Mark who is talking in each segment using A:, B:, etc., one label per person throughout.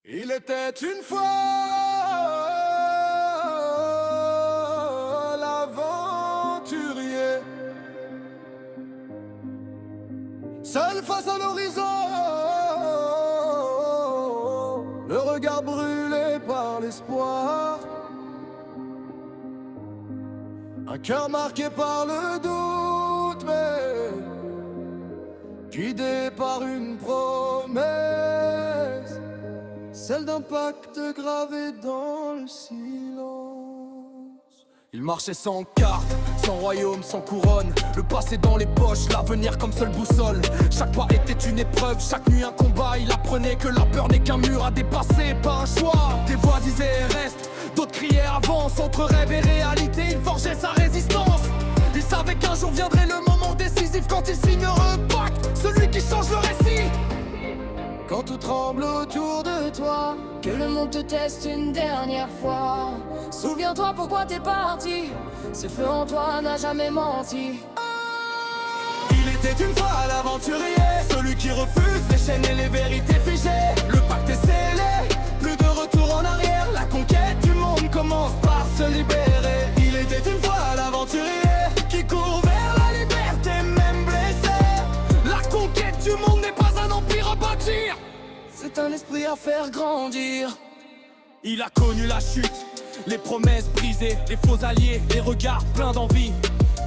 A: Il était une fois l'aventurier, seul face à l'horizon, le regard brûlé par l'espoir, un cœur marqué par le doute, mais guidé par une promesse, celle d'un pacte gravé dans le silence. Il marchait sans carte, sans royaume, sans couronne, le passé dans les poches, l'avenir comme seule boussole. Chaque pas était une épreuve, chaque nuit un combat. Il apprenait que la peur n'est qu'un mur à dépasser, pas un choix. Des voix disaient reste, d'autres criaient avance. Entre rêve et réalité, il forgeait sa résistance. Il savait qu'un jour viendrait le moment décisif, quand il signerait un pacte, celui qui change le récit.
B: Quand tout tremble autour de toi, que le monde te teste une dernière fois, souviens-toi pourquoi t'es parti. Ce feu en toi n'a jamais menti.
A: Il était une fois l'aventurier, celui qui refuse les chaînes et les vérités figées. Le pacte est scellé, plus de retour en arrière. La conquête du monde commence par se libérer. Il était une fois l'aventurier qui court vers la liberté, même blessé. La conquête du monde n'est pas un empire à bâtir,
B: c'est un esprit à faire grandir.
A: Il a connu la chute, les promesses brisées, les faux alliés, les regards pleins d'envie.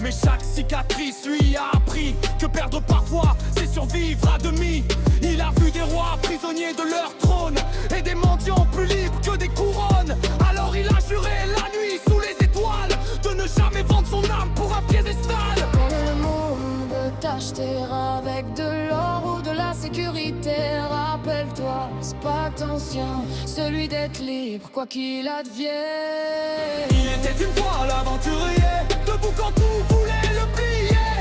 A: Mais chaque cicatrice lui a appris que perdre parfois, c'est survivre à demi. Il a vu des rois prisonniers de leur trône et des mendiants plus libres que des couronnes. Alors il a juré la nuit sous les étoiles de ne jamais vendre son âme pour un piédestal.
B: Quand le monde veut t'acheter avec de l'or ou de la sécurité, rappelle-toi, ce pacte ancien, celui d'être libre, quoi qu'il advienne.
A: Il était une fois l'aventurier, debout quand tout voulait le plier.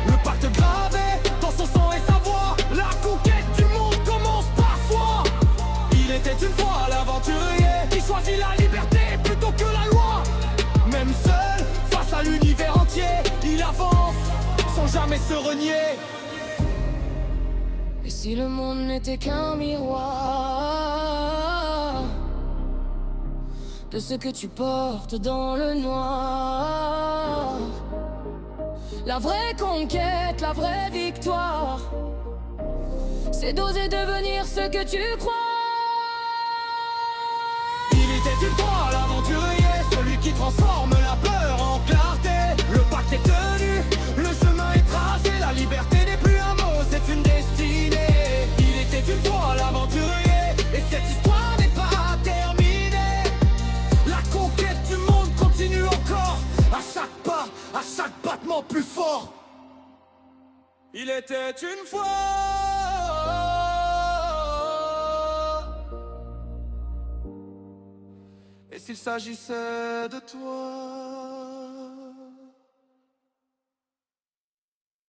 A: Le pacte gravé dans son sang et sa voix, la conquête du monde commence par soi. Il était une fois l'aventurier qui choisit la liberté plutôt que la loi. Même seul, face à l'univers entier, il avance sans jamais se renier.
B: Et si le monde n'était qu'un miroir de ce que tu portes dans le noir, la vraie conquête, la vraie victoire, c'est d'oser devenir ce que tu crois.
A: Il était une fois l'aventurier, celui qui transforme la peur en clarté. Le pacte est tenu, le chemin est tracé, la liberté n'est plus un mot, c'est une destinée. Il était une fois l'aventurier, et cette histoire n'est pas terminée. La conquête du monde continue encore, à chaque pas, à chaque battement plus fort. Il était une fois et s'il s'agissait de toi.